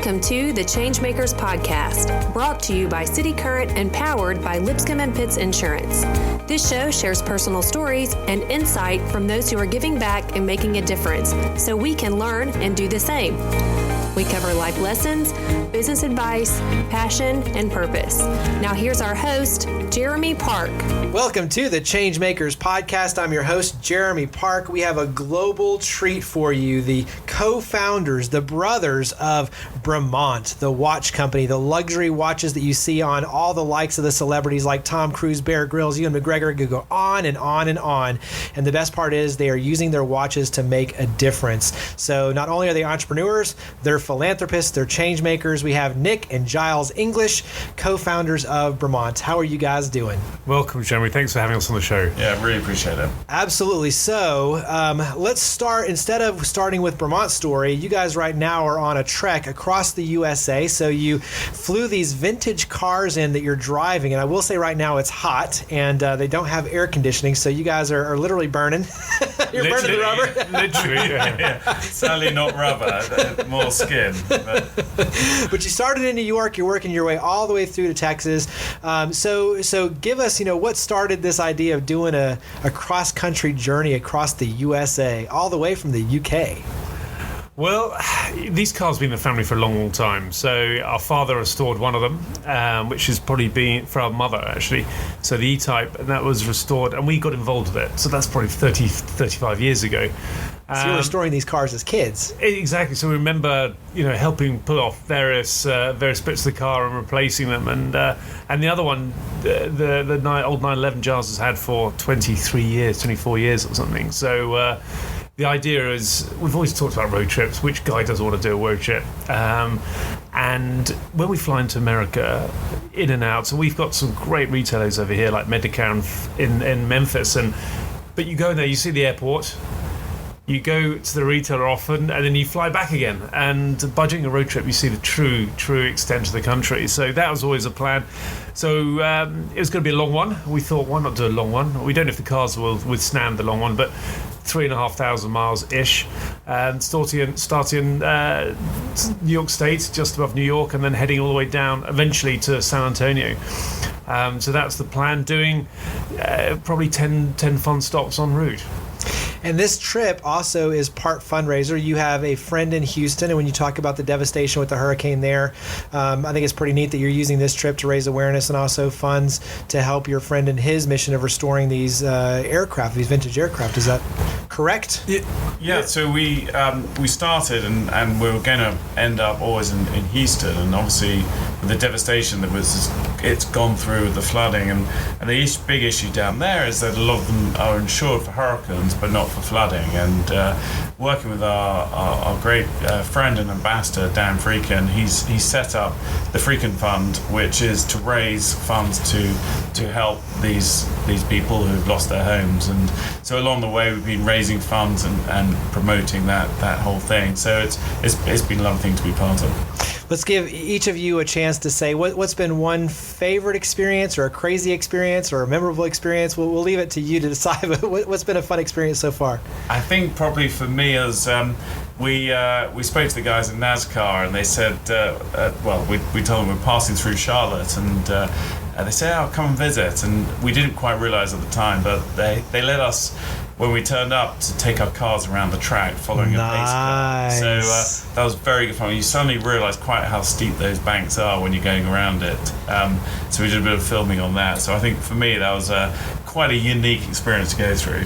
Welcome to the ChangeMakers podcast, brought to you by City Current and powered by Lipscomb & Pitts Insurance. This show shares personal stories and insight from those who are giving back and making a difference, so we can learn and do the same. We cover life lessons, business advice, passion, and purpose. Now here's our host, Jeremy Park. Welcome to the ChangeMakers podcast. I'm your host, Jeremy Park. We have a global treat for you. The co-founders, the brothers of Bremont, the watch company, the luxury watches that you see on all the likes of the celebrities like Tom Cruise, Bear Grylls, Euan McGregor, could go on and on and on. And the best part is they are using their watches to make a difference. So not only are they entrepreneurs, they're philanthropists, they're change makers. We have Nick and Giles English, co-founders of Bremont. How are you guys doing? Welcome, Jeremy. Thanks for having us on the show. Yeah, I really appreciate it. Absolutely. So let's start, instead of starting with Bremont's story, you guys right now are on a trek across the USA. So you flew these vintage cars in that you're driving. And I will say right now it's hot and they don't have air conditioning. So you guys are literally burning. You're burning the rubber. Literally, yeah. Sadly not rubber, more skin. But you started in New York. You're working your way all the way through to Texas. So give us, what started this idea of doing a cross-country journey across the USA, all the way from the UK? Well, these cars have been in the family for a long, long time. So our father restored one of them, which has probably been for our mother, actually. So the E-Type, and that was restored, and we got involved with it. So that's probably 30, 35 years ago. So you were restoring these cars as kids. Exactly. So we remember, helping pull off various bits of the car and replacing them. And the other one, the old 911 Giles has had for 23 years, 24 years or something. So the idea is, we've always talked about road trips. Which guy doesn't want to do a road trip? And when we fly into America, in and out, so we've got some great retailers over here, like Medicare in Memphis. But you go there, you see the airport, you go to the retailer often, and then you fly back again. And budgeting a road trip, you see the true extent of the country. So that was always a plan. So it was going to be a long one. We thought, why not do a long one? We don't know if the cars will withstand the long one, but 3,500 miles-ish. And starting in New York State, just above New York, and then heading all the way down, eventually to San Antonio. So that's the plan, doing probably 10 fun stops en route. And this trip also is part fundraiser. You have a friend in Houston, and when you talk about the devastation with the hurricane there, I think it's pretty neat that you're using this trip to raise awareness and also funds to help your friend in his mission of restoring these aircraft, these vintage aircraft. Is that correct? Yeah. So we started, and we were going to end up always in Houston, and obviously with the devastation that it's gone through with the flooding, and the big issue down there is that a lot of them are insured for hurricanes, but not for flooding. And working with our great friend and ambassador Dan Freakin, he's set up the Freakin Fund, which is to raise funds to help these people who've lost their homes. And so along the way we've been raising funds and promoting that whole thing. So it's been a lovely thing to be part of. Let's give each of you a chance to say what's been one favorite experience or a crazy experience or a memorable experience. We'll leave it to you to decide. What's been a fun experience so far? I think probably for me is we spoke to the guys in NASCAR, and they said, we told them we're passing through Charlotte, and they said, "Oh, come and visit." And we didn't quite realize at the time, but they let us, when we turned up, to take our cars around the track following a pace car. So that was very good fun. You suddenly realise quite how steep those banks are when you're going around it. So we did a bit of filming on that. So I think for me that was quite a unique experience to go through.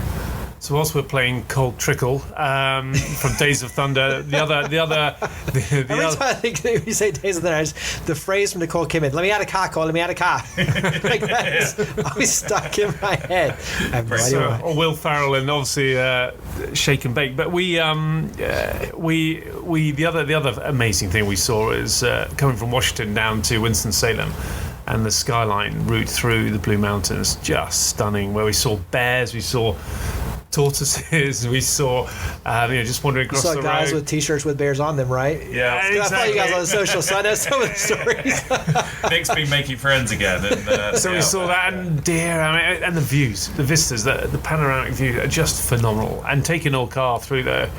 So whilst we're playing Cold Trickle from Days of Thunder, the other. Every time I think you say Days of Thunder, the phrase from Nicole came in. Let me out of car, Cole. Let me out of car. Like that's always stuck in my head. I have no idea why. Or Will Ferrell and obviously Shake and Bake. But the other amazing thing we saw is coming from Washington down to Winston-Salem. And the skyline route through the Blue Mountains, just stunning. Where we saw bears, we saw tortoises, we saw just wandering across the road. You saw guys with t-shirts with bears on them, right? Yeah, exactly. I follow you guys on the social, so I know some of the stories. Nick's been making friends again. And, so we saw that, and deer, and the views, the vistas, the panoramic view are just phenomenal. And taking our car through the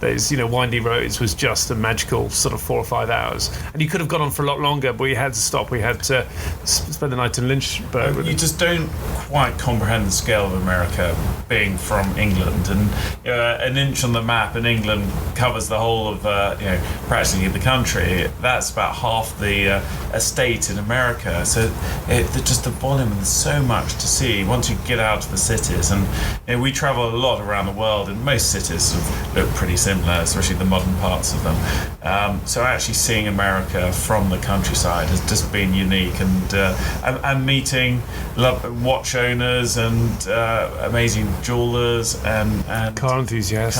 those windy roads was just a magical sort of 4 or 5 hours. And you could have gone on for a lot longer, but we had to stop. We had to spend the night in Lynchburg. You just don't quite comprehend the scale of America being from England. And an inch on the map in England covers the whole of practically the country. That's about half the estate in America. So just the volume, and there's so much to see once you get out of the cities. And we travel a lot around the world, and most cities look pretty similar, especially the modern parts of them. So actually seeing America from the countryside has just been unique, and meeting watch owners and amazing jewelers and car enthusiasts.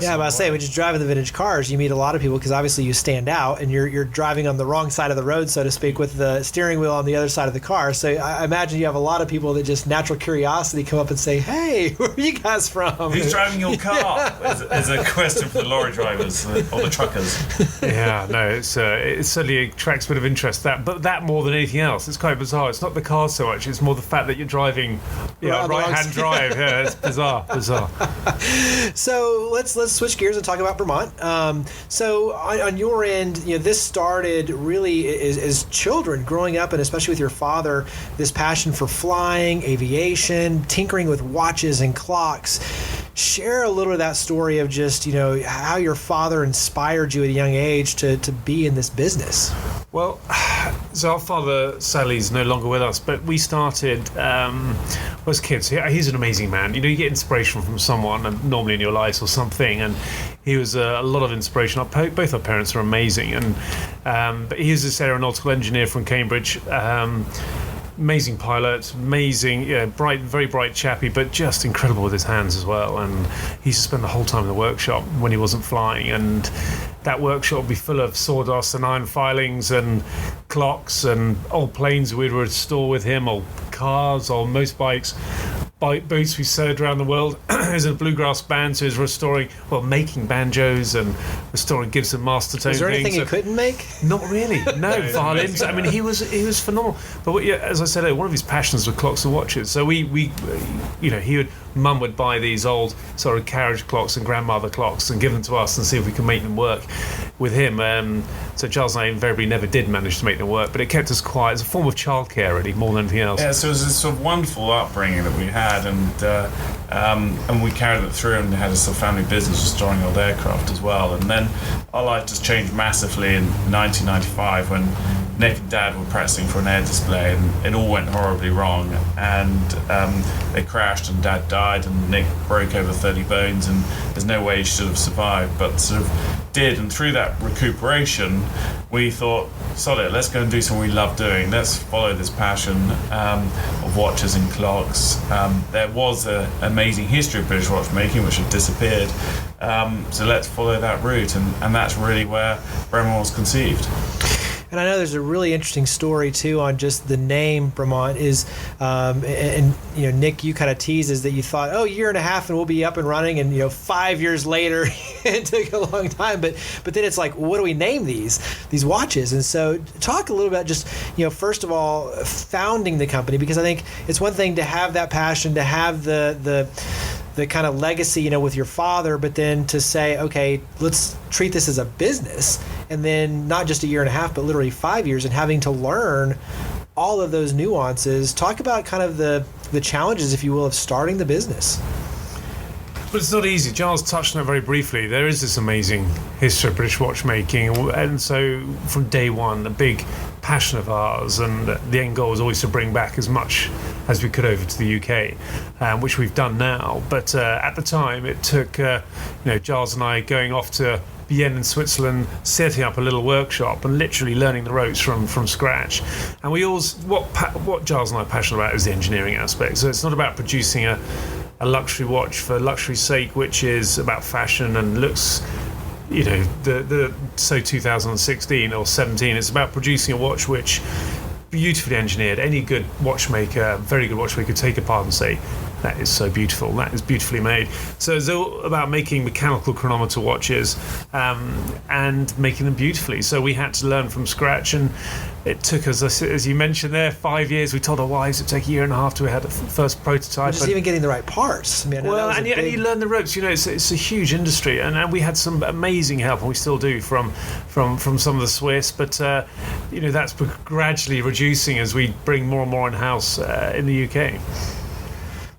Yeah, I'm about to say, when you're driving the vintage cars, you meet a lot of people because obviously you stand out, and you're driving on the wrong side of the road, so to speak, with the steering wheel on the other side of the car. So I imagine you have a lot of people that just natural curiosity come up and say, "Hey, where are you guys from? Who's driving your car?" Is a question for the lorry drivers or the truckers. Yeah, no, it certainly attracts a bit of interest. But that more than anything else, it's quite bizarre. It's not the car so much; it's more the fact that you're driving right-hand drive. Yeah, it's bizarre. So let's switch gears and talk about Bremont. So on your end, this started really as children growing up, and especially with your father, this passion for flying, aviation, tinkering with watches and clocks. Share a little of that story of just how your father inspired you at a young age to be in this business. Well, so our father, sadly, is no longer with us, but we started as kids. He's an amazing man. You get inspiration from someone, and normally in your life or something, and he was a lot of inspiration. Both our parents are amazing, but he was this aeronautical engineer from Cambridge. Amazing pilot, amazing, very bright chappy, but just incredible with his hands as well. And he used to spend the whole time in the workshop when he wasn't flying, and that workshop would be full of sawdust and iron filings and clocks and old planes we'd restore with him, old cars, old motorbikes, boats we sailed around the world. He was in a bluegrass band, so he was making banjos and restoring Gibson master tone. Was there anything he couldn't make? Not really. No, violins. I mean, he was phenomenal. But as I said, one of his passions were clocks and watches. So Mum would buy these old sort of carriage clocks and grandmother clocks and give them to us and see if we could make them work with him. So Giles and I invariably never did manage to make them work, but it kept us quiet. It's a form of childcare, really, more than anything else. Yeah, so it was this sort of wonderful upbringing that we had, and we carried it through and had a sort of family business restoring old aircraft as well. And then our life just changed massively in 1995 when Nick and Dad were practicing for an air display, and it all went horribly wrong, and they crashed and Dad died, and Nick broke over 30 bones, and there's no way he should have survived, but sort of did. And through that recuperation, we thought, sod it, let's go and do something we love doing. Let's follow this passion of watches and clocks. There was an amazing history of British watchmaking which had disappeared, so let's follow that route, and that's really where Bremont was conceived. And I know there's a really interesting story too on just the name Bremont is, Nick, you kind of teases that you thought, a year and a half and we'll be up and running, and 5 years later it took a long time, but then it's like, what do we name these watches? And so talk a little bit just first of all, founding the company, because I think it's one thing to have that passion, to have the kind of legacy, with your father, but then to say, okay, let's treat this as a business, and then not just a year and a half, but literally 5 years, and having to learn all of those nuances. Talk about kind of the challenges, if you will, of starting the business. But it's not easy. Giles touched on it very briefly. There is this amazing history of British watchmaking, and so from day one, a big passion of ours, and the end goal was always to bring back as much as we could over to the UK, which we've done now. But at the time, it took Giles and I going off to Vienne in Switzerland, setting up a little workshop and literally learning the ropes from scratch. And we always, what Giles and I are passionate about is the engineering aspect. So it's not about producing a luxury watch for luxury's sake, which is about fashion and looks, the 2016 or 17. It's about producing a watch which beautifully engineered. Any good watchmaker, very good watchmaker, could take apart and say, that is so beautiful. That is beautifully made. So it's all about making mechanical chronometer watches and making them beautifully. So we had to learn from scratch, and it took us, as you mentioned there, 5 years. We told our wives it'd take a year and a half till we had the first prototype. Just even getting the right parts. I mean, and you learn the ropes. It's a huge industry, and we had some amazing help, and we still do from some of the Swiss. But that's gradually reducing as we bring more and more in house in the UK.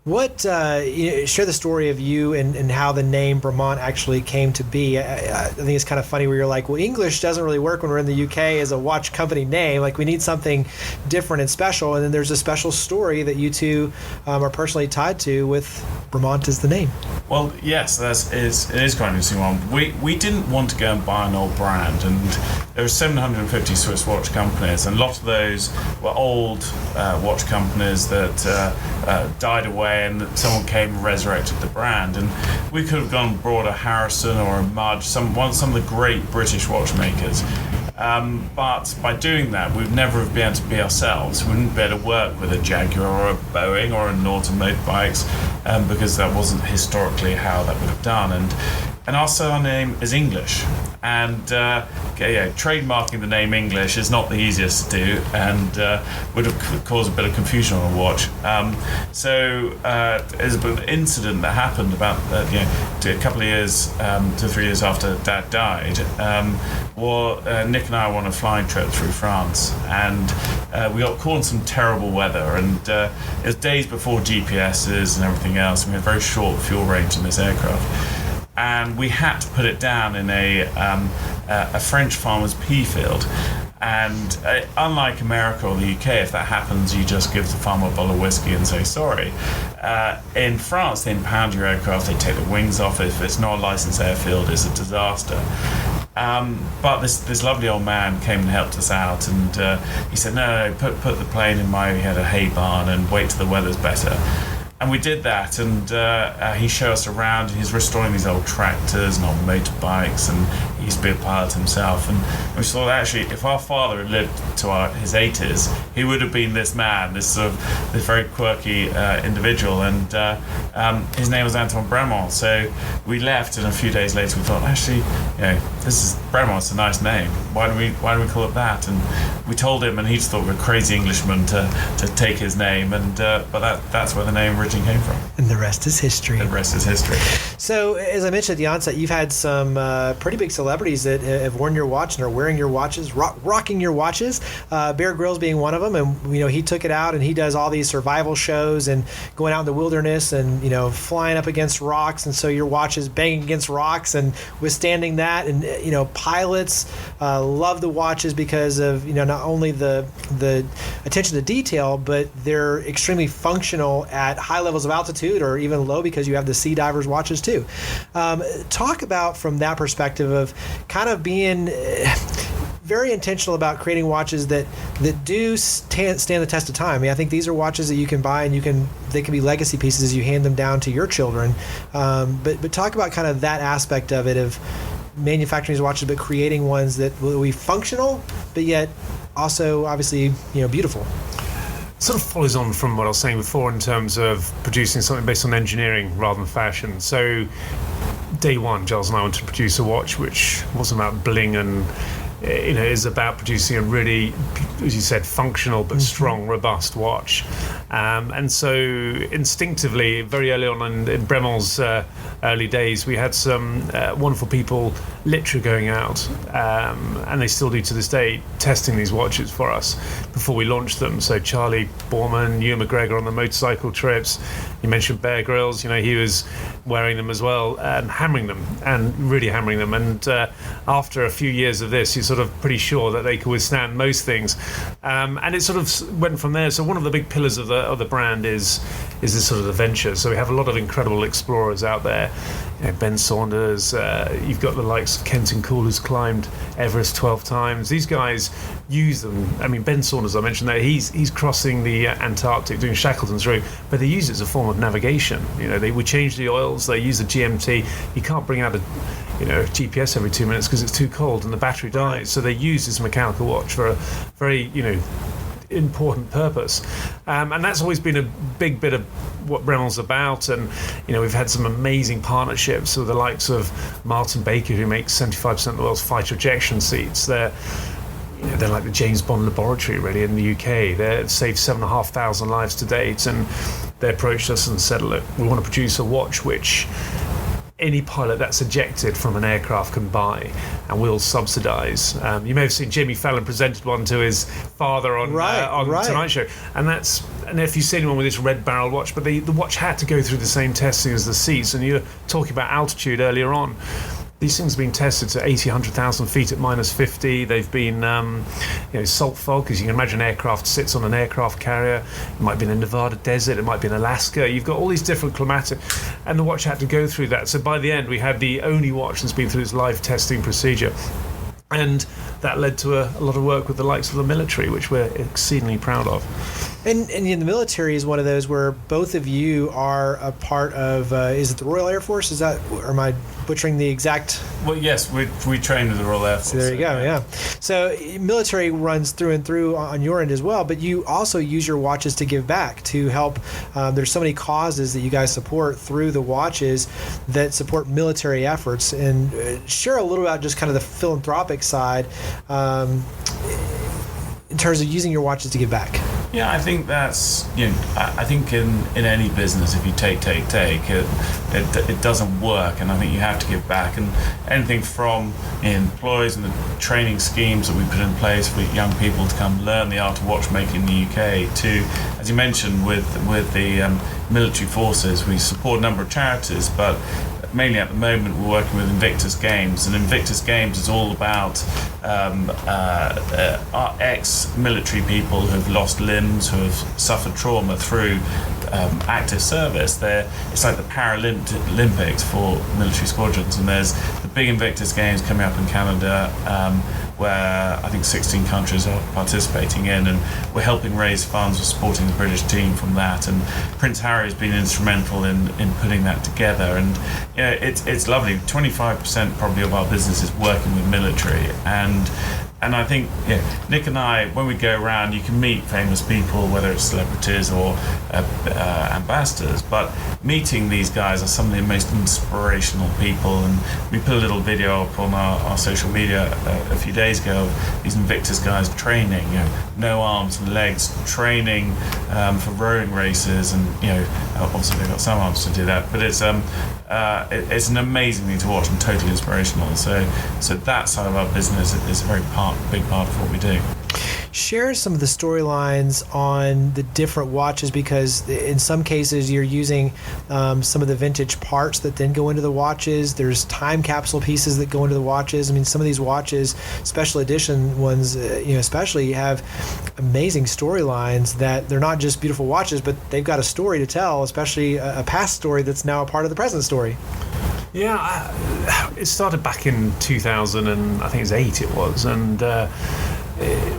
What share the story of you and how the name Bremont actually came to be. I think it's kind of funny where you're like, well, English doesn't really work when we're in the UK as a watch company name. Like, we need something different and special. And then there's a special story that you two are personally tied to with Bremont as the name. Well, yes, it is quite an interesting one. We didn't want to go and buy an old brand, and there were 750 Swiss watch companies, and a lot of those were old watch companies that died away, and someone came and resurrected the brand. And we could have gone and brought a Harrison or a Mudge, some of the great British watchmakers. But by doing that, we'd never have been able to be ourselves. We wouldn't be able to work with a Jaguar or a Boeing or a Norton motorbikes, because that wasn't historically how that would have done. And our surname is English, and trademarking the name English is not the easiest to do, and would have caused a bit of confusion on a watch. So there's an incident that happened about a couple of years, 2 or 3 years after Dad died. Nick and I were on a flying trip through France, and we got caught in some terrible weather, and it was days before GPSs and everything else, and we had very short fuel range in this aircraft. And we had to put it down in a French farmer's pea field. And unlike America or the UK, if that happens, you just give the farmer a bottle of whiskey and say sorry. In France, they impound your aircraft, they take the wings off. If it's not a licensed airfield, it's a disaster. But this lovely old man came and helped us out, and he said, no, put the plane in he had a hay barn, and wait till the weather's better. And we did that, and he showed us around. He's restoring these old tractors and old motorbikes, and he used to be a pilot himself. And we thought, actually, if our father had lived to his 80s, he would have been this man, this very quirky individual. And his name was Antoine Bremont. So we left, and a few days later we thought, actually, this is Bremont's a nice name. Why don't we call it that? And we told him, and he just thought we were crazy Englishmen to take his name. And but that's where the name originally came from. And the rest is history. The rest is history. So, as I mentioned at the onset, you've had some pretty big celebrities that have worn your watch and are wearing your watches, rocking your watches. Bear Grylls being one of them, and he took it out and he does all these survival shows and going out in the wilderness and flying up against rocks, and so your watch is banging against rocks and withstanding that. And pilots love the watches because of not only the attention to detail, but they're extremely functional at high levels of altitude or even low, because you have the sea divers watches too. Talk about from that perspective of kind of being very intentional about creating watches that do stand the test of time. I mean, I think these are watches that you can buy and they can be legacy pieces as you hand them down to your children. But talk about kind of that aspect of it, of manufacturing these watches but creating ones that will be functional but yet also obviously beautiful. Sort of follows on from what I was saying before in terms of producing something based on engineering rather than fashion. So day one, Giles and I wanted to produce a watch which wasn't about bling and is about producing a really, as you said, functional but strong, robust watch. And so instinctively, very early on in Bremont's early days, we had some wonderful people literally going out, and they still do to this day, testing these watches for us before we launched them. So Charlie Borman, Euan McGregor on the motorcycle trips. You mentioned Bear Grylls, he was wearing them as well, hammering them and really hammering them. And after a few years of this, you're sort of pretty sure that they could withstand most things. And it sort of went from there. So one of the big pillars of the brand is this sort of adventure. So we have a lot of incredible explorers out there. Ben Saunders, you've got the likes of Kenton Cool, who's climbed Everest 12 times. These guys use them. I mean, Ben Saunders, I mentioned that he's crossing the Antarctic, doing Shackleton's route, but they use it as a form of navigation. We change the oils, they use the GMT. You can't bring out a GPS every 2 minutes because it's too cold and the battery dies. So they use this mechanical watch for a very, important purpose. And that's always been a big bit of what Bremont's about. And, we've had some amazing partnerships with the likes of Martin Baker, who makes 75% of the world's fighter ejection seats. They're like the James Bond laboratory, really, in the UK. They've saved 7,500 lives to date. And they approached us and said, look, we want to produce a watch which any pilot that's ejected from an aircraft can buy, and we'll subsidise. You may have seen Jimmy Fallon presented one to his father on Tonight Show, and if you see anyone with this red barrel watch, but the watch had to go through the same testing as the seats. And you're talking about altitude earlier on. These things have been tested to 80, 100,000 feet at minus 50. They've been, salt fog, because you can imagine an aircraft sits on an aircraft carrier. It might be in the Nevada desert. It might be in Alaska. You've got all these different climatic, and the watch had to go through that. So by the end, we had the only watch that's been through this live testing procedure. And that led to a lot of work with the likes of the military, which we're exceedingly proud of. And the military is one of those where both of you are a part of, is it the Royal Air Force? Is that, or am I butchering the exact? Well, yes, we train with the Royal Air Force. So there you go, yeah. So military runs through and through on your end as well, but you also use your watches to give back, to help. There's so many causes that you guys support through the watches that support military efforts. And share a little about just kind of the philanthropic side in terms of using your watches to give back. Yeah, I think that's, I think in any business, if you take, it doesn't work, and I think you have to give back. And anything from employees and the training schemes that we put in place for young people to come learn the art of watchmaking in the UK, to, as you mentioned, with the military forces, we support a number of charities, but mainly at the moment we're working with Invictus Games, and Invictus Games is all about our ex-military people who have lost limbs, who have suffered trauma through active service. It's like the Paralympics for military squadrons, and there's the big Invictus Games coming up in Canada, where I think 16 countries are participating in, and we're helping raise funds for supporting the British team from that. And Prince Harry has been instrumental in putting that together, and it's lovely. 25% probably of our business is working with military, and I think Nick and I, when we go around, you can meet famous people, whether it's celebrities or ambassadors, but meeting these guys are some of the most inspirational people. And we put a little video up on our social media a few days ago of these Invictus guys training, no arms and legs, training for rowing races, and obviously they've got some arms to do that, but it's an amazing thing to watch and totally inspirational. So that side of our business is a very big part of what we do. Share some of the storylines on the different watches, because in some cases you're using some of the vintage parts that then go into the watches. There's time capsule pieces that go into the watches. I mean, some of these watches, special edition ones, especially, have amazing storylines that they're not just beautiful watches, but they've got a story to tell, especially a past story that's now a part of the present story. Yeah, it started back in 2000, and I think it was 8 it was, and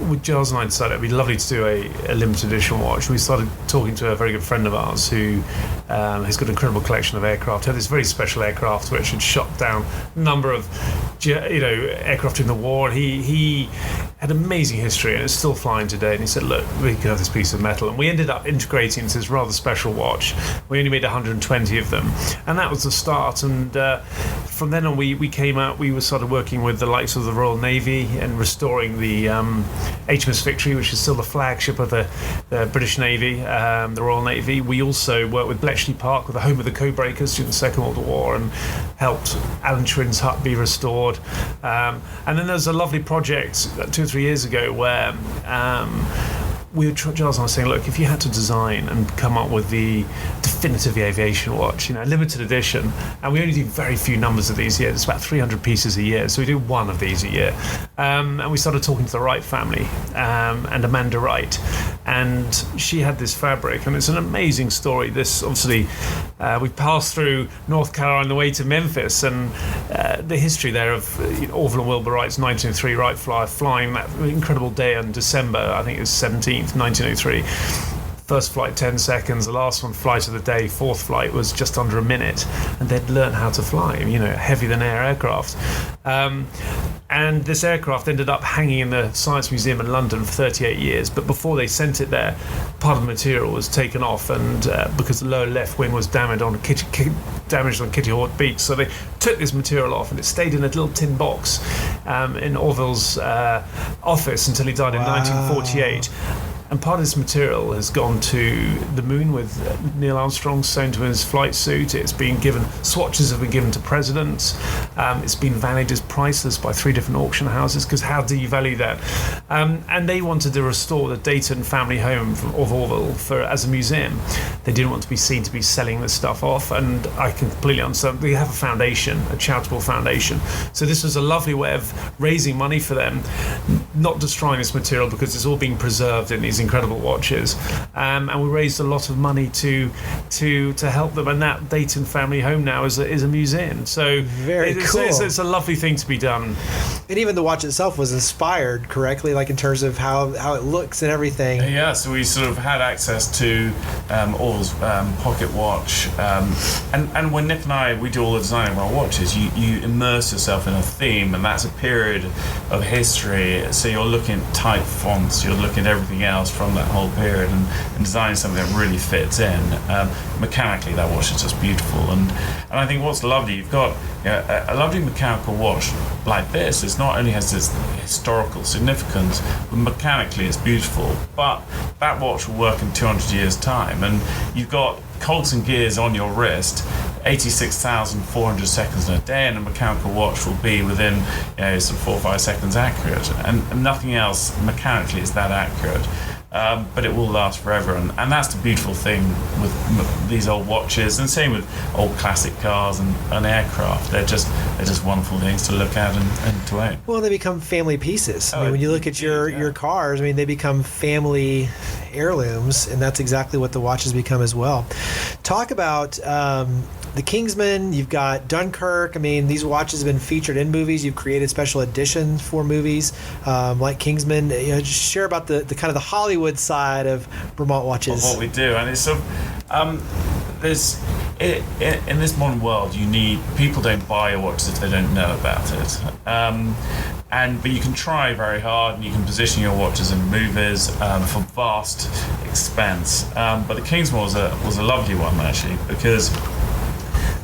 with Giles and I decided it'd be lovely to do a limited edition watch. We started talking to a very good friend of ours who has got an incredible collection of aircraft. He had this very special aircraft which had shot down a number of aircraft in the war, and he had amazing history, and it's still flying today. And he said, look, we can have this piece of metal, and we ended up integrating into this rather special watch. We only made 120 of them, and that was the start. And from then on, we came out, we started working with the likes of the Royal Navy and restoring the HMS Victory, which is still the flagship of the British Navy, the Royal Navy. We also worked with Bletchley Park, with the home of the code-breakers during the Second World War, and helped Alan Trin's hut be restored. And then there's a lovely project 2 or 3 years ago where Giles and I were saying, look, if you had to design and come up with the definitive aviation watch, limited edition, and we only do very few numbers of these a year, it's about 300 pieces a year, so we do one of these a year. And we started talking to the Wright family, and Amanda Wright, and she had this fabric, and it's an amazing story. This, obviously, we passed through North Carolina on the way to Memphis, and the history there of Orville and Wilbur Wright's 1903 Wright flyer flying that incredible day on December, I think it was 17th, 1903. First flight 10 seconds, the last one flight of the day, fourth flight was just under a minute, and they'd learned how to fly, heavier than air aircraft. And this aircraft ended up hanging in the Science Museum in London for 38 years, but before they sent it there, part of the material was taken off, and because the lower left wing was damaged on Kitty Hawk Beach, so they took this material off, and it stayed in a little tin box in Orville's office until he died in 1948. And part of this material has gone to the moon with Neil Armstrong sewn to his flight suit. It's been given, swatches have been given to presidents. It's been valued as priceless by 3 different auction houses, because how do you value that? And they wanted to restore the Dayton family home of Orville as a museum. They didn't want to be seen to be selling this stuff off, and I can completely understand. They have a foundation, a charitable foundation. So this was a lovely way of raising money for them, not destroying this material, because it's all being preserved in these incredible watches, and we raised a lot of money to help them, and that Dayton family home now is a museum. So very cool. It's a lovely thing to be done. And even the watch itself was inspired correctly, like in terms of how it looks and everything. Yeah, so we sort of had access to Orville's pocket watch, and when Nick and I, we do all the designing of our watches, you immerse yourself in a theme, and that's a period of history, so you're looking at type fonts, you're looking at everything else from that whole period, and designing something that really fits in. Mechanically, that watch is just beautiful, and I think what's lovely, you've got a lovely mechanical watch like this. It not only has this historical significance, but mechanically it's beautiful. But that watch will work in 200 years' time, and you've got cogs and gears on your wrist, 86,400 seconds in a day, and a mechanical watch will be within sort of 4 or 5 seconds accurate, and nothing else mechanically is that accurate. But it will last forever, and that's the beautiful thing with these old watches, and same with old classic cars and aircraft. They're just wonderful things to look at and to own. Well, they become family pieces. I mean, when you look at your cars, I mean, they become family heirlooms, and that's exactly what the watches become as well. Talk about the Kingsman. You've got Dunkirk. I mean, these watches have been featured in movies. You've created special editions for movies like Kingsman. Just share about the kind of the Hollywood side of Bremont watches. Of what we do, and it's sort of in this modern world, people don't buy your watches if they don't know about it. But you can try very hard, and you can position your watches in movies for vast expense. But the Kingsman was a lovely one, actually, because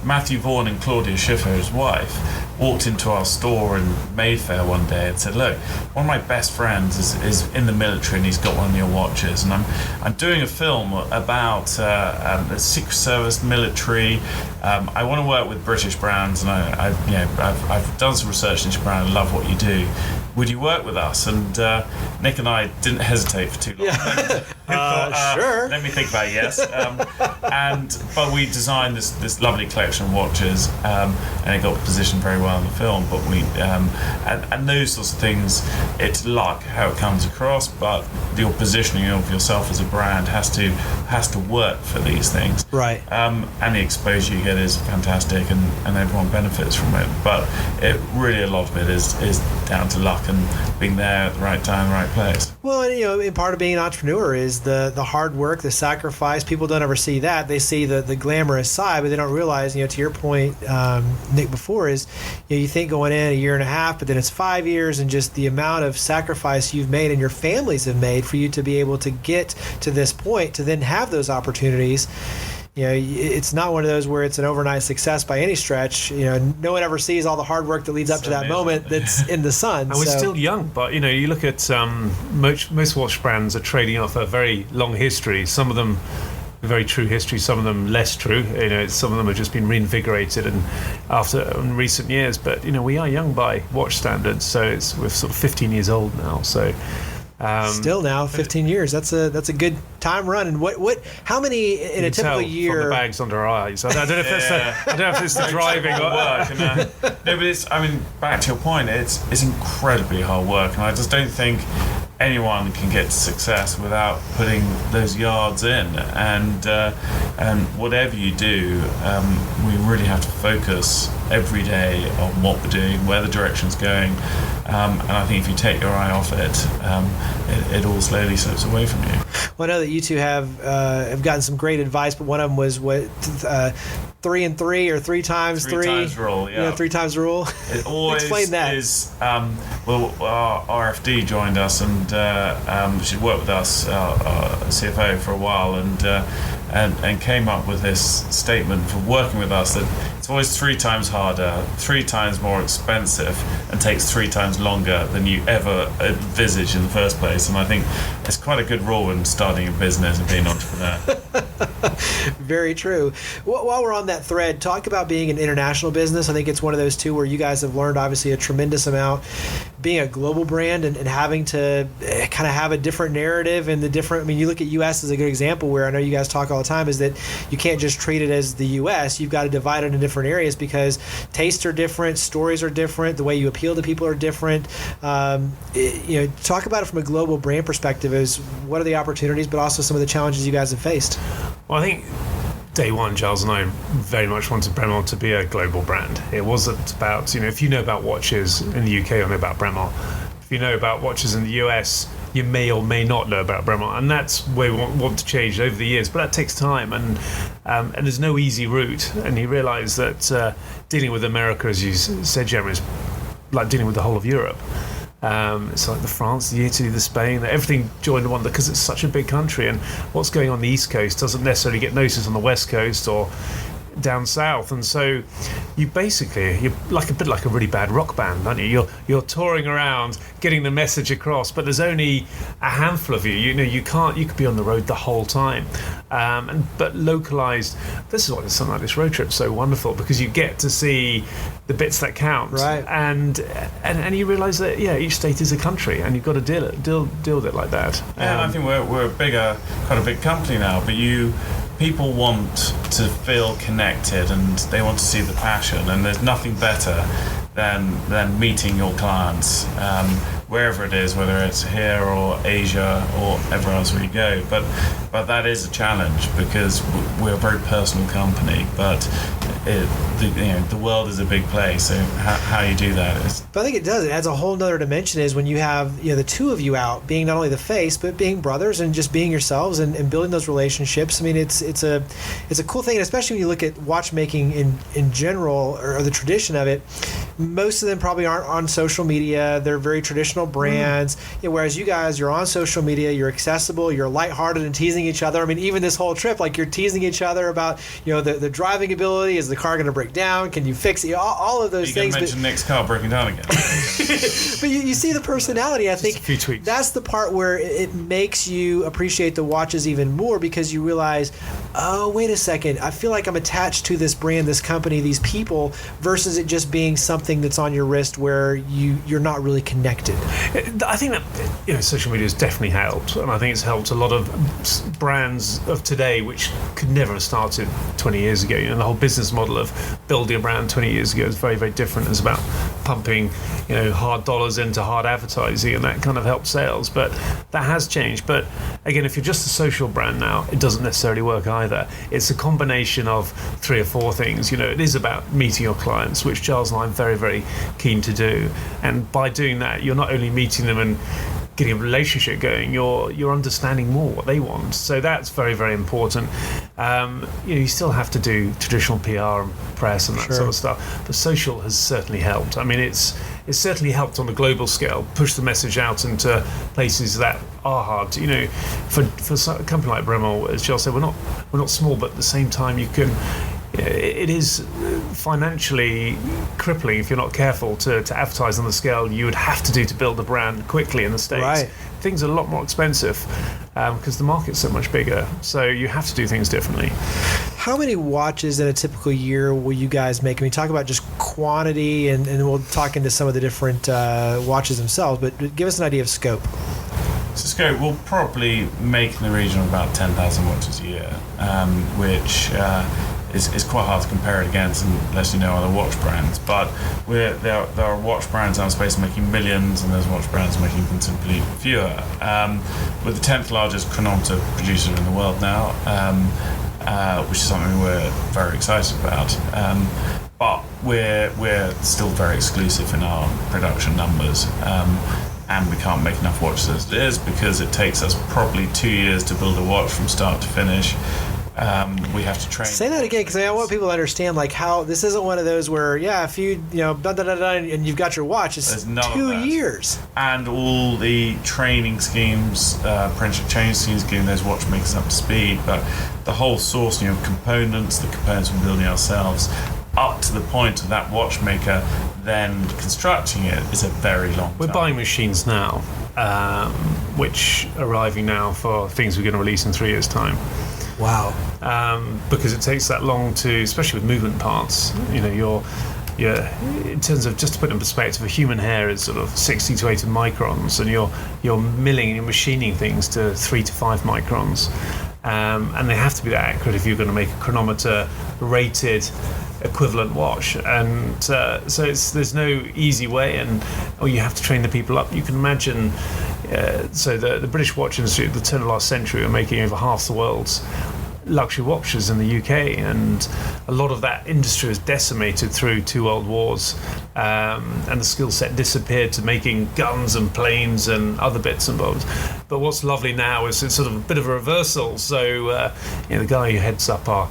Matthew Vaughan and Claudia Schiffer, his wife, walked into our store in Mayfair one day and said, "Look, one of my best friends is in the military, and he's got one of your watches, and I'm doing a film about the Secret Service military. I want to work with British brands, and I've done some research into your brand. I love what you do. Would you work with us?" And Nick and I didn't hesitate for too long. Sure. Let me think about it, yes. But we designed this lovely collection of watches, and it got positioned very well in the film. But we and those sorts of things, it's luck how it comes across, but your positioning of yourself as a brand has to work for these things. Right. And the exposure you get is fantastic, and everyone benefits from it. But a lot of it is down to luck and being there at the right time, right place. Well, and part of being an entrepreneur is the hard work, the sacrifice. People don't ever see that. They see the glamorous side, but they don't realize, to your point, Nick, before is, you think going in a year and a half, but then it's 5 years, and just the amount of sacrifice you've made and your families have made for you to be able to get to this point, to then have those opportunities. It's not one of those where it's an overnight success by any stretch. No one ever sees all the hard work that leads up to that moment that's in the sun. And we're still young, but you look at most watch brands are trading off a very long history. Some of them very true history, some of them less true. Some of them have just been reinvigorated and in recent years. But we are young by watch standards, so we're sort of 15 years old now. So. Still now 15 years. That's a good time run. And how many in a typical year? From the bags under our eyes. I don't know if it's the driving or work. No, but it's. Back to your point. It's incredibly hard work, and I just don't think anyone can get to success without putting those yards in. And whatever you do, we really have to focus every day on what we're doing, where the direction's going, and I think if you take your eye off it, it all slowly slips away from you. Well, I know that you two have gotten some great advice, but one of them was 3 and 3 or 3 times 3 times rule. Yeah, 3 times rule. It always Explain that. Is our RFD joined us and she worked with us, our CFO, for a while, and came up with this statement for working with us that it's always 3 times harder, 3 times more expensive, and takes 3 times longer than you ever envisaged in the first place. And I think it's quite a good rule when starting a business and being an entrepreneur. Very true. While we're on that thread, talk about being an international business. I think it's one of those too where you guys have learned obviously a tremendous amount being a global brand and having to kind of have a different narrative and the different, I mean, you look at US as a good example where I know you guys talk all the time is that you can't just treat it as the US. You've got to divide it into different areas because tastes are different, stories are different, the way you appeal to people are different. Talk about it from a global brand perspective is what are the opportunities, but also some of the challenges you guys have faced. Well, I think day one, Giles and I very much wanted Bremont to be a global brand. It wasn't about, if you know about watches in the UK, you know about Bremont. If you know about watches in the US, you may or may not know about Bremont. And that's where we want to change over the years. But that takes time, and there's no easy route. And you realise that dealing with America, as you said, Jeremy, is like dealing with the whole of Europe. It's like the France, the Italy, the Spain, everything joined in one because it's such a big country, and what's going on the East Coast doesn't necessarily get noticed on the West Coast or down south. And so you're like a bit like a really bad rock band, aren't you? You're touring around getting the message across, but there's only a handful of you. You could be on the road the whole time. But localized, this is why something like this road trip's so wonderful, because you get to see the bits that count, right? And you realize that each state is a country, and you've got to deal with it like that. And I think we're quite a big company now, but people want to feel connected and they want to see the passion, and there's nothing better than meeting your clients wherever it is, whether it's here or Asia or everywhere else where you go. But that is a challenge because we're a very personal company, but the world is a big place, so how you do that is. But I think it does. It adds a whole nother dimension is when you have the two of you out being not only the face but being brothers and just being yourselves and building those relationships. I mean, it's a cool thing, and especially when you look at watchmaking in general or the tradition of it. Most of them probably aren't on social media. They're very traditional brands. Whereas you guys, you're on social media, you're accessible, you're lighthearted and teasing each other. I mean, even this whole trip, like you're teasing each other about the driving ability. Is the car going to break down? Can you fix it? All of those things. You mentioned Nick's car breaking down again. But you see the personality. I think a few tweaks. That's the part where it makes you appreciate the watches even more because you realize, oh, wait a second, I feel like I'm attached to this brand, this company, these people, versus it just being something that's on your wrist where you're not really connected. I think that social media has definitely helped, and I think it's helped a lot of brands of today which could never have started 20 years ago. The whole business model of building a brand 20 years ago is very, very different. It's about pumping hard dollars into hard advertising, and that kind of helps sales, but that has changed. But again, if you're just a social brand now, it doesn't necessarily work either. It's a combination of 3 or 4 things. It is about meeting your clients, which Giles and I are very, very keen to do, and by doing that you're not only meeting them and getting a relationship going, you're understanding more what they want. So that's very, very important. You still have to do traditional PR and press and that sort of stuff, but social has certainly helped. I mean, it's certainly helped on a global scale, push the message out into places that are hard. For a company like Bremont, as Giles said, we're not small, but at the same time you can. It is financially crippling if you're not careful to advertise on the scale you would have to do to build a brand quickly in the States. Right. Things are a lot more expensive because the market's so much bigger. So you have to do things differently. How many watches in a typical year will you guys make? I mean, talk about just quantity, and we'll talk into some of the different watches themselves, but give us an idea of scope. So scope, we'll probably make in the region of about 10,000 watches a year, which is quite hard to compare it against unless you know other watch brands. But there are watch brands in our space making millions, and there's watch brands making considerably fewer. We're the 10th largest chronometer producer in the world now, which is something we're very excited about. but we're still very exclusive in our production numbers, and we can't make enough watches as it is because it takes us probably 2 years to build a watch from start to finish. We have to train. Say that again, because I want people to understand like how this isn't one of those where if you and you've got your watch, it's 2 years. And all the training schemes, apprenticeship training schemes, getting those watchmakers up to speed, but the whole sourcing of components, the components we're building ourselves, up to the point of that watchmaker then constructing it is a very long time. We're buying machines now, which are arriving now for things we're going to release in 3 years' time. Wow. Because it takes that long to, especially with movement parts, you're in terms of, just to put it in perspective, a human hair is sort of 60 to 80 microns, and you're milling and you're machining things to 3 to 5 microns. And they have to be that accurate if you're going to make a chronometer rated equivalent watch, and so there's no easy way, or you have to train the people up. You can imagine, so the British watch industry at the turn of last century were making over half the world's luxury watches in the UK, and a lot of that industry was decimated through 2 world wars, and the skill set disappeared to making guns and planes and other bits and bobs. But what's lovely now is it's sort of a bit of a reversal. So the guy who heads up our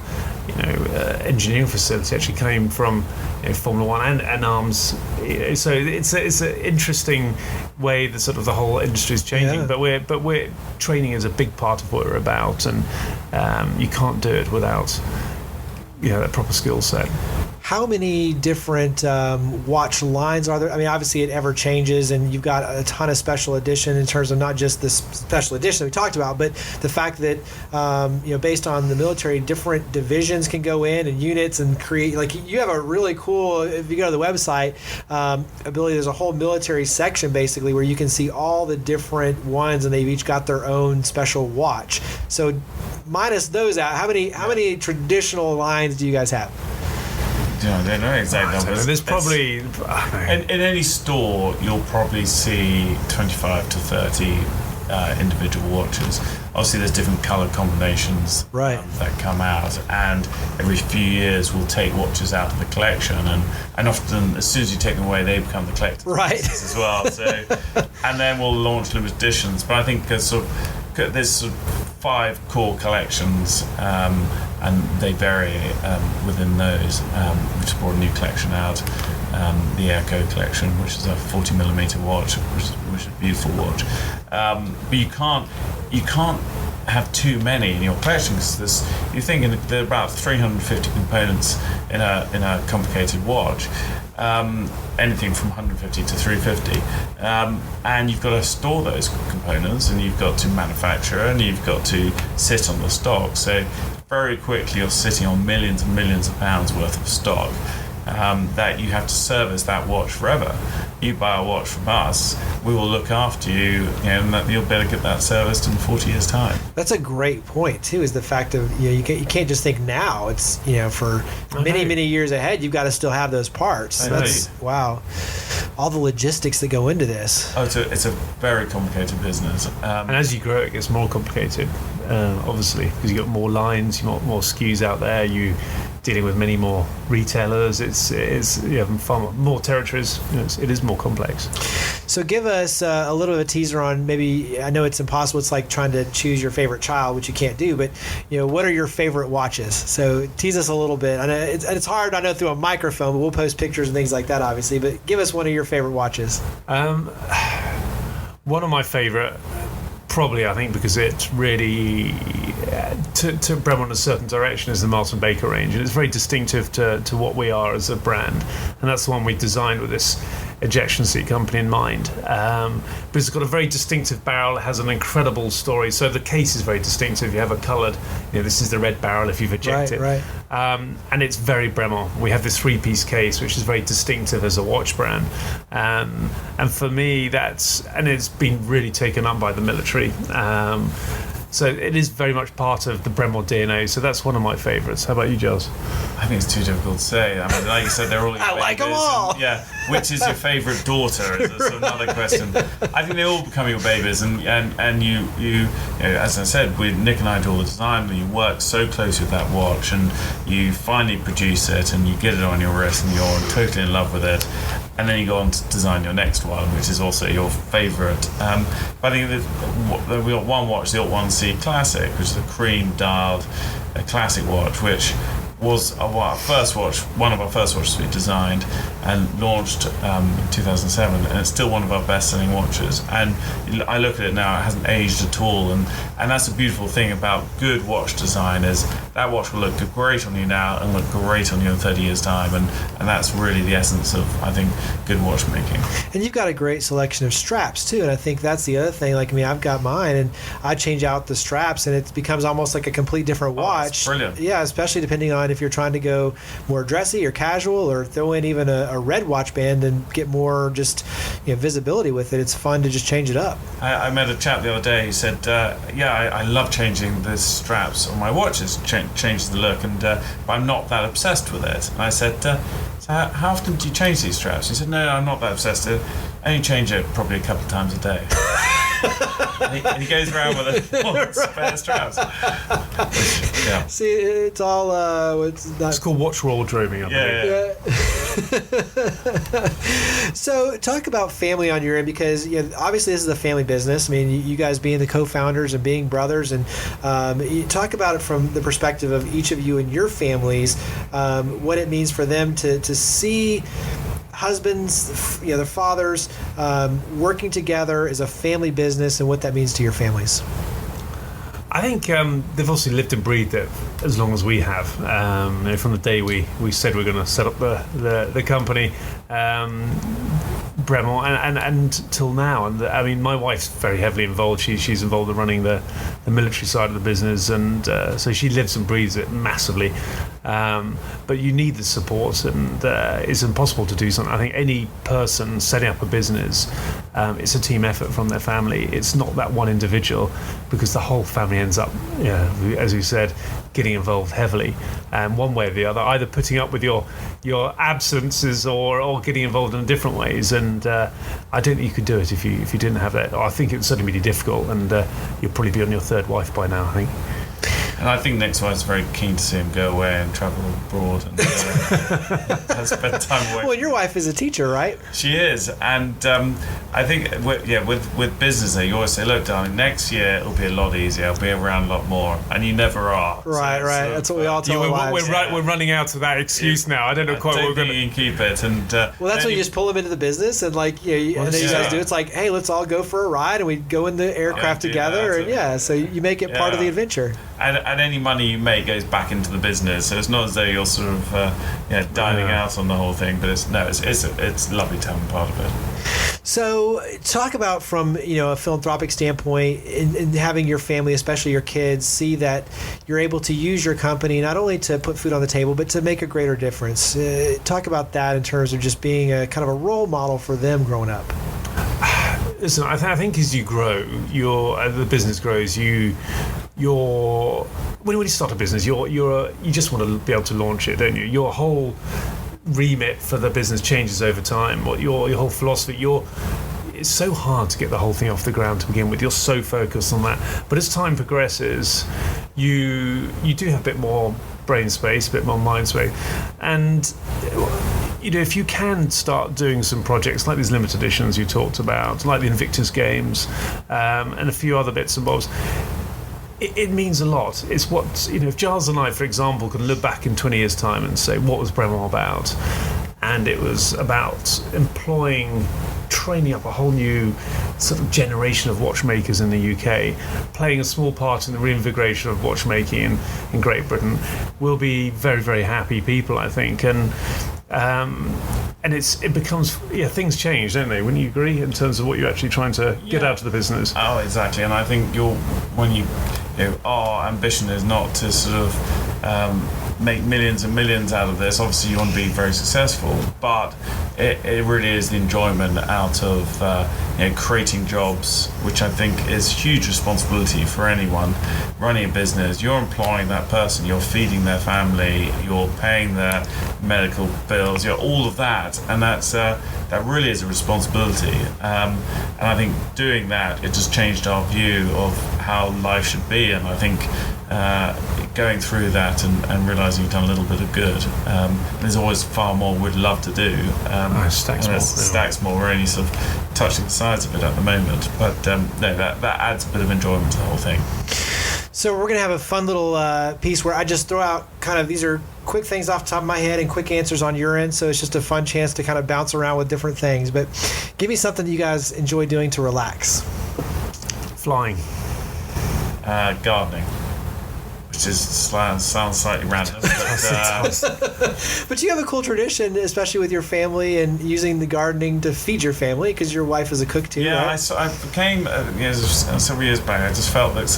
engineering facility actually came from Formula One and arms. So it's an interesting way that sort of the whole industry is changing. Yeah. But we're training is a big part of what we're about, and you can't do it without that proper skill set. How many different watch lines are there? I mean, obviously it ever changes, and you've got a ton of special edition in terms of not just the special edition we talked about, but the fact that based on the military, different divisions can go in and units and create. Like, you have a really cool, if you go to the website, ability. There's a whole military section basically where you can see all the different ones, and they've each got their own special watch. So, minus those out, how many traditional lines do you guys have? I don't know exact numbers. There's probably in any store you'll probably see 25 to 30 individual watches. Obviously, there's different color combinations that come out, and every few years we'll take watches out of the collection, and often as soon as you take them away, they become the collector's pieces as well. So, and then we'll launch limited editions. But I think there's sort of 5 core collections, and they vary within those. We just brought a new collection out, the Airco collection, which is a 40mm watch, which is a beautiful watch. But you can't have too many in your collection, because you're thinking there are about 350 components in a complicated watch. Anything from 150 to 350, and you've got to store those components, and you've got to manufacture, and you've got to sit on the stock. So very quickly you're sitting on millions and millions of pounds worth of stock that you have to service that watch forever. You buy a watch from us, we will look after you, and you'll better get that serviced in 40 years' time. That's a great point too. Is the fact of you can't just think now. It's for many years ahead. You've got to still have those parts. Wow, all the logistics that go into this. Oh, it's a very complicated business. And as you grow, it gets more complicated. Obviously, because you've got more lines, you've got more SKUs out there. You dealing with many more retailers. It's far more territories. It is more complex. So give us a little of a teaser on, maybe, I know it's impossible, it's like trying to choose your favorite child, which you can't do, but what are your favorite watches? So tease us a little bit. I know it's hard, I know, through a microphone, but we'll post pictures and things like that, obviously, but give us one of your favorite watches. One of my favorite, probably, I think, because it's really to Bremont in a certain direction, is the Martin Baker range, and it's very distinctive to what we are as a brand, and that's the one we designed with this ejection seat company in mind. But it's got a very distinctive barrel. It has an incredible story. So the case is very distinctive. You have a coloured, this is the red barrel if you've ejected. Right. And it's very Bremont. We have this 3-piece case, which is very distinctive as a watch brand. And for me, it's been really taken up by the military. So it is very much part of the Bremont DNA. So that's one of my favourites. How about you, Giles? I think it's too difficult to say. I mean, like you said, they're all your I like them babies, all. and, yeah, which is your favourite daughter is another question. I think they all become your babies, and you know, as I said, Nick and I do all the design. You work so close with that watch, and you finally produce it, and you get it on your wrist, and you're totally in love with it. And then you go on to design your next one, which is also your favourite. But I think that we got one watch, the WWII Classic, which is a cream-dialed classic watch, which was one of our first watches we designed and launched in 2007, and it's still one of our best-selling watches. And I look at it now; it hasn't aged at all, and that's a beautiful thing about good watch design is that watch will look great on you now and look great on you in 30 years' time, and that's really the essence of, I think, good watchmaking. And you've got a great selection of straps too, and I think that's the other thing. Like, I mean, I've got mine, and I change out the straps, and it becomes almost like a complete different watch. It's brilliant. Yeah, especially depending on if you're trying to go more dressy or casual, or throw in even a red watch band and get more just visibility with it. It's fun to just change it up. I met a chap the other day who said, I love changing the straps on my watches, change the look, but I'm not that obsessed with it. And I said, so how often do you change these straps? He said, no, I'm not that obsessed with it. I only change it probably a couple of times a day. and he goes around with a spare straps. Yeah. See, it's all It's called watch wardrobing. Yeah. So talk about family on your end, because obviously this is a family business. I mean, you guys being the co-founders and being brothers, and you talk about it from the perspective of each of you and your families, what it means for them to see husbands, their fathers, working together as a family business, and what that means to your families. I think they've also lived and breathed it as long as we have. From the day we said we're going to set up the company, Bremont, and till now. And I mean, my wife's very heavily involved. She's involved in running the military side of the business, and so she lives and breathes it massively. But you need the support, and it's impossible to do something. I think any person setting up a business, it's a team effort from their family. It's not that one individual, because the whole family ends up, as you said, getting involved heavily, one way or the other, either putting up with your absences or getting involved in different ways. And I don't think you could do it if you didn't have that. I think it's certainly really difficult, and you'll probably be on your third wife by now, I think. And I think Nick's wife's very keen to see him go away and travel abroad and spend time away. Well, your wife is a teacher, right? She is, and I think with business, you always say, "Look, darling, next year it'll be a lot easier. I'll be around a lot more," and you never are. Right. That's what we all tell our wives. We're running out of that excuse now. I don't know quite what we're going to keep it. And well, that's when you just pull them into the business, and and then you guys do. It's like, hey, let's all go for a ride, and we go in the aircraft together, and so you make it part of the adventure. And any money you make goes back into the business, so it's not as though you're sort of dining out on the whole thing. But it's lovely to have a part of it. So talk about from a philanthropic standpoint, in having your family, especially your kids, see that you're able to use your company not only to put food on the table, but to make a greater difference. Talk about that in terms of just being a kind of a role model for them growing up. Listen, I think as you grow, the business grows. When you start a business, you just want to be able to launch it, don't you? Your whole remit for the business changes over time. What your whole philosophy, it's so hard to get the whole thing off the ground to begin with. You're so focused on that, but as time progresses, you do have a bit more brain space, a bit more mind space, and if you can start doing some projects like these limited editions you talked about, like the Invictus games, and a few other bits and bobs, it means a lot. It's what, if Giles and I, for example, could look back in 20 years' time and say, what was Bremont about? And it was about training up a whole new sort of generation of watchmakers in the UK, playing a small part in the reinvigoration of watchmaking in Great Britain. We'll be very, very happy people, I think. And it becomes, things change, don't they? Wouldn't you agree, in terms of what you're actually trying to get out of the business? Oh, exactly. And I think our ambition is not to sort of make millions and millions out of this. Obviously, you want to be very successful, but it really is the enjoyment out of creating jobs, which I think is huge responsibility for anyone running a business. You're employing that person, you're feeding their family, you're paying their medical bills, all of that, and that really is a responsibility. And I think doing that, it just changed our view of how life should be. And I think going through that and realising you've done a little bit of good, there's always far more we'd love to do. Stacks more. We're only sort of touching the sides of it at the moment, but that adds a bit of enjoyment to the whole thing. So we're going to have a fun little piece where I just throw out kind of, these are quick things off the top of my head and quick answers on your end, so it's just a fun chance to kind of bounce around with different things. But give me something that you guys enjoy doing to relax. Flying. Gardening. Which sounds slightly random, but you have a cool tradition, especially with your family and using the gardening to feed your family, because your wife is a cook too. Yeah, right? I became several years back. I just felt that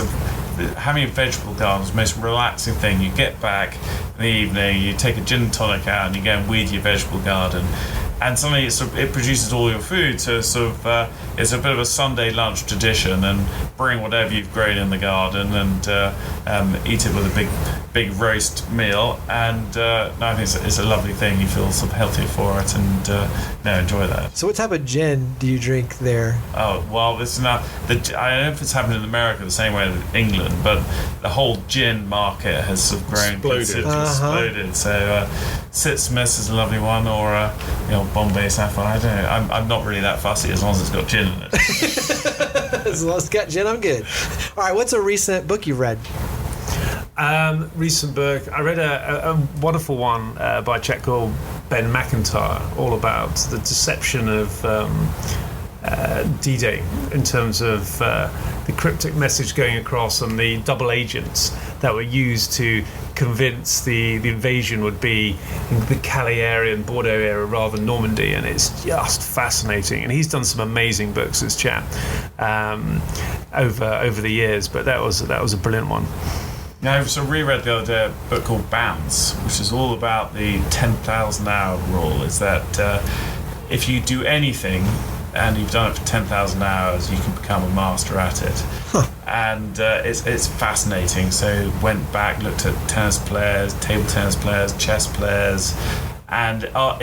having a vegetable garden was the most relaxing thing. You get back in the evening, you take a gin and tonic out, and you go and weed your vegetable garden. And suddenly it produces all your food, so it's a bit of a Sunday lunch tradition, and bring whatever you've grown in the garden and eat it with a big roast meal. And I think it's a lovely thing. You feel sort of healthier for it, and enjoy that. So what type of gin do you drink there? Oh, well, this is now I don't know if it's happening in America the same way as England, but the whole gin market has sort of grown considerably, exploded. So Sit Smith's is a lovely one, or Bombay Sapphire. I don't know. I'm not really that fussy as long as it's got gin in it. As long as it's got gin, I'm good. All right, what's a recent book you've read? Recent book. I read a wonderful one by a chap called Ben McIntyre, all about the deception of D-Day in terms of the cryptic message going across and the double agents that were used to convince the invasion would be in the Calais area and Bordeaux area rather than Normandy, and it's just fascinating. And he's done some amazing books, this chap, over the years. But that was a brilliant one. I reread the other day a book called Bounce, which is all about the 10,000 hour rule. Is that if you do anything and you've done it for 10,000 hours, you can become a master at it. And it's fascinating. So went back, looked at tennis players, table tennis players, chess players, and are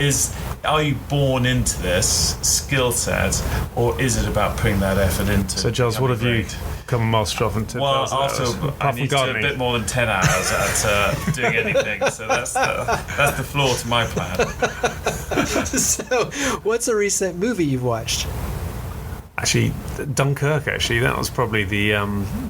you born into this skill set, or is it about putting that effort into? So, Giles, what have you become a master of in 10,000 hours? Well, I need to do a bit more than 10 hours at doing anything. So that's the flaw to my plan. So, what's a recent movie you've watched? Actually, Dunkirk. That was probably the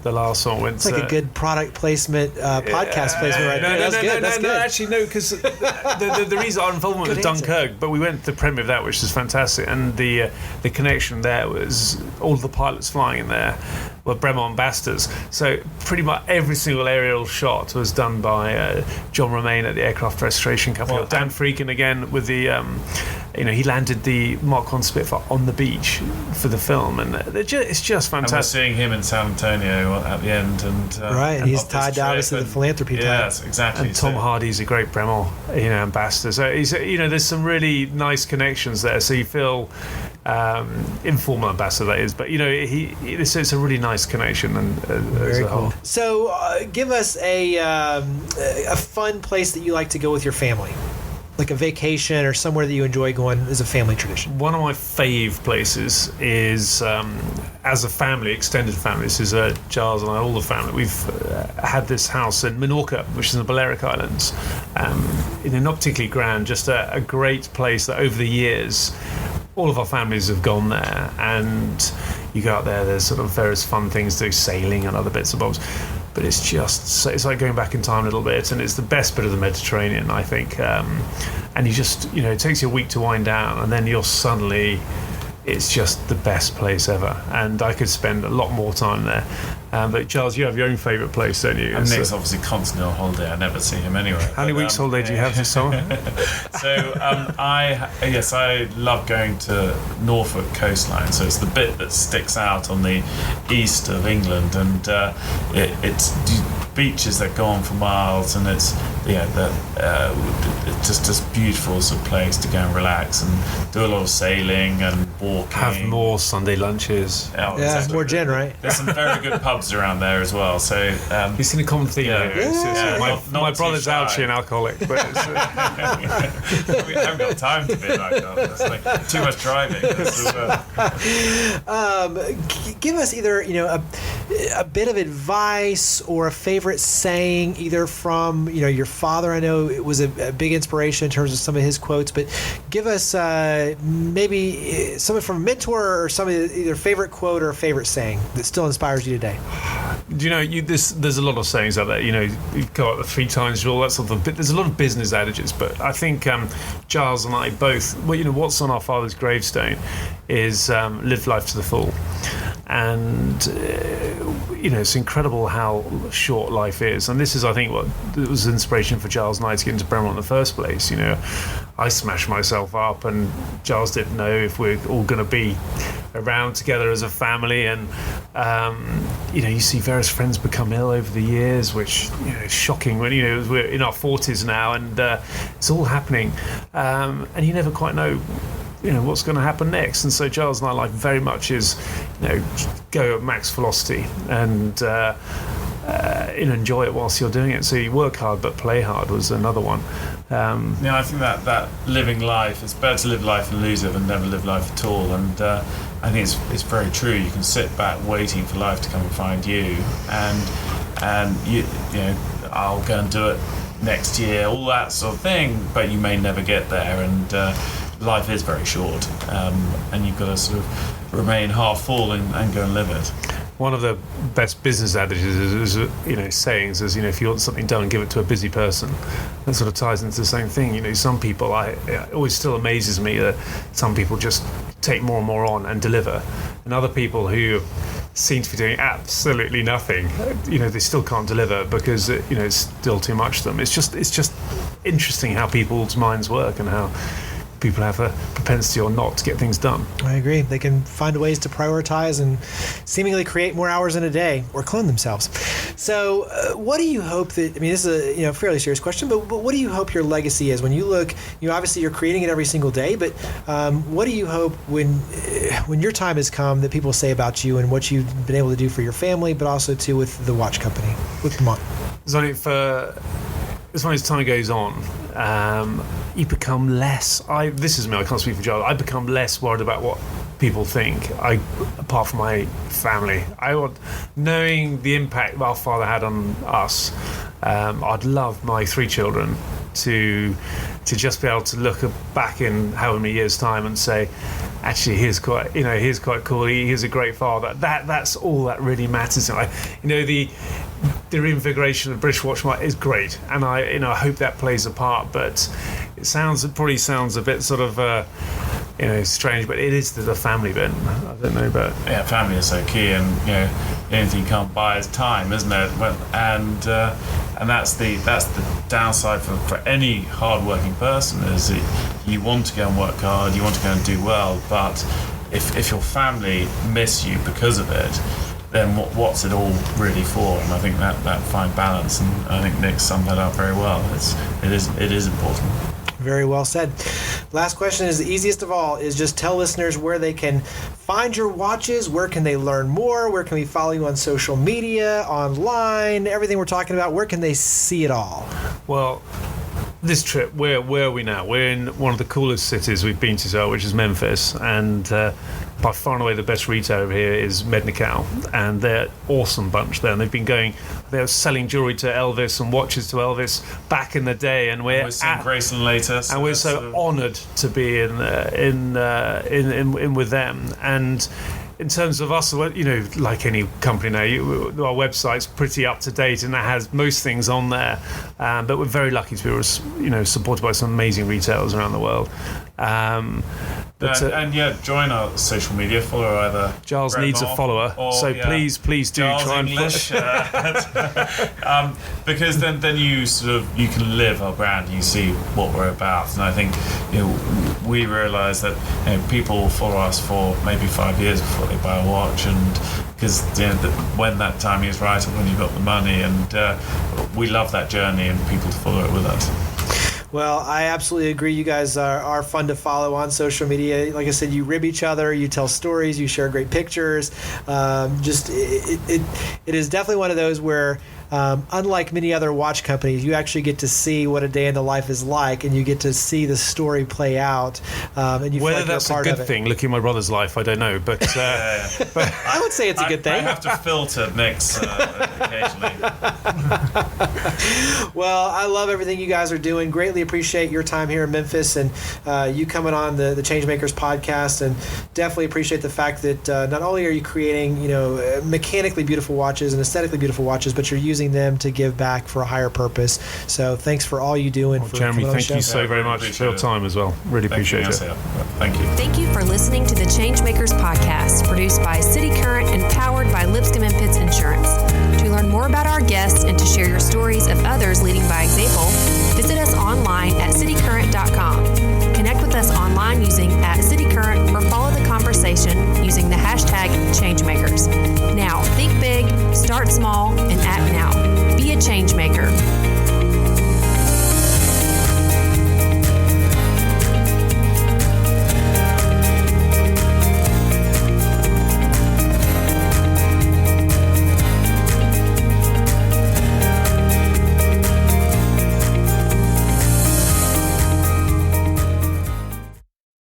last one. It's like a good product placement, podcast placement right there. That's good. No, actually, no, because the reason our involvement was Dunkirk, but we went to the premiere of that, which is fantastic, and the connection there was all the pilots flying in there were Bremont ambassadors. So pretty much every single aerial shot was done by John Romain at the Aircraft Restoration Company. Well, Dan Freakin again with the, he landed the Mark 1 Spitfire on the beach for the film, and it's just fantastic. And we're seeing him in San Antonio at the end, and right, and he's tied down to the philanthropy. Yes, exactly. And Tom Hardy's a great Bremont, ambassador. So he's, there's some really nice connections there. So you feel informal ambassador, that is, but it's a really nice connection. And very cool. So give us a fun place that you like to go with your family, like a vacation or somewhere that you enjoy going as a family tradition. One of my fave places is, as a family, extended family, this is Giles and I, all the family, we've had this house in Minorca, which is in the Balearic Islands. Not particularly grand, just a great place that over the years all of our families have gone there, and you go out there, there's sort of various fun things to do, sailing and other bits and bobs, but it's like going back in time a little bit, and it's the best bit of the Mediterranean, I think. And you just, it takes you a week to wind down, and then it's just the best place ever, and I could spend a lot more time there. But Giles, you have your own favourite place, don't you? And Nick's obviously constantly on holiday. I never see him anywhere. How many weeks holiday do you have this summer? So I love going to Norfolk coastline. So it's the bit that sticks out on the east of England, and it's beaches that go on for miles, and it's just this beautiful sort of place to go and relax and do a lot of sailing and walking. Have more Sunday lunches. Oh, Yeah, exactly. more gin, right? There's some very good pubs around there as well. So You've seen a common theme Yeah. here. It's Yeah, my not too brother's shy. actually an alcoholic, but it's, we haven't got time to be like that. It's like too much driving. Give us either a bit of advice or a favorite saying, either from your father. I know it was a big inspiration in terms of some of his quotes, but give us maybe something from a mentor or some of either favorite quote or a favorite saying that still inspires you today. do you know, there's a lot of sayings out there. You've got the 3 times rule, that sort of. But there's a lot of business adages. But I think Giles and I both. Well, what's on our father's gravestone is live life to the full. And it's incredible how short life is, and this is, I think, what was inspiration for Giles and I to get into Bremont in the first place. I smashed myself up, and Giles didn't know if we're all going to be around together as a family. And you see various friends become ill over the years, which is shocking when we're in our 40s now, and it's all happening, and you never quite know what's going to happen next. And so Giles and I life very much is go at max velocity and enjoy it whilst you're doing it. So you work hard but play hard was another one. I think that living life, it's better to live life and lose it than never live life at all. And I think it's very true. You can sit back waiting for life to come and find you, and I'll go and do it next year, all that sort of thing, but you may never get there. And life is very short, and you've got to sort of remain half full and go and live it. One of the best business adages is sayings is, if you want something done, give it to a busy person. That sort of ties into the same thing. Some people, it always still amazes me that some people just take more and more on and deliver, and other people who seem to be doing absolutely nothing, they still can't deliver because it's still too much to them. It's just interesting how people's minds work and how people have a propensity or not to get things done. I agree. They can find ways to prioritize and seemingly create more hours in a day or clone themselves. So what do you hope that, this is a fairly serious question, but what do you hope your legacy is? When you look, obviously you're creating it every single day, but what do you hope when your time has come that people say about you and what you've been able to do for your family, but also too with the watch company, with Bremont? As long as time goes on, you become less. This is me. I can't speak for Giles. I become less worried about what people think. Apart from my family, knowing the impact our father had on us. I'd love my 3 children to just be able to look back in however many years' time and say, actually, he's quite cool. He's a great father. That's all that really matters. The reinvigoration of the British watch market is great, and I hope that plays a part. But it probably sounds a bit sort of strange, but it is the family bit. I don't know, but family is so key, and the only thing you can't buy is time, isn't it? And that's the downside for any hard-working person, is that you want to go and work hard, you want to go and do well, but if your family miss you because of it, then what's it all really for? And I think that fine balance, and I think Nick summed that up very well. It is important. Very well said. Last question is the easiest of all, is just tell listeners where they can find your watches, where can they learn more, where can we follow you on social media, online, everything we're talking about, where can they see it all? Well, this trip, where are we now? We're in one of the coolest cities we've been to so far, which is Memphis, and by far and away the best retailer over here is Mednical, and they're an awesome bunch there, and they're selling jewellery to Elvis and watches to Elvis back in the day, and we're seeing Grayson later, and we're so honoured to be in with them. And in terms of us, like any company now, our website's pretty up to date, and that has most things on there. But we're very lucky to be, supported by some amazing retailers around the world. Join our social media. Follow either. Giles needs a follower, so please do Giles try English, and because then you can live our brand. You see what we're about, and I think we realise that people follow us for maybe 5 years before they buy a watch, and because when that timing is right and when you've got the money, and we love that journey and people to follow it with us. Well, I absolutely agree. You guys are fun to follow on social media. Like I said, you rib each other, you tell stories, you share great pictures. It is definitely one of those where, unlike many other watch companies, you actually get to see what a day in the life is like, and you get to see the story play out. And you Whether feel like that's you're a part good of it. thing, looking at my brother's life, I don't know. But, but I would say it's a good thing. I have to filter Nick's occasionally. Well, I love everything you guys are doing. Greatly appreciate your time here in Memphis and you coming on the ChangeMakers podcast, and definitely appreciate the fact that not only are you creating, mechanically beautiful watches and aesthetically beautiful watches, but you're using them to give back for a higher purpose. So thanks for all you do. And for Jeremy, coming on the thank show. you so very much for your time as well. Really appreciate it. Thank you. Thank you for listening to the ChangeMakers podcast, produced by City Current and powered by Lipscomb & Pitts Insurance. To learn more about our guests and to share your stories of others leading by example, visit us online at citycurrent.com. Connect with us online using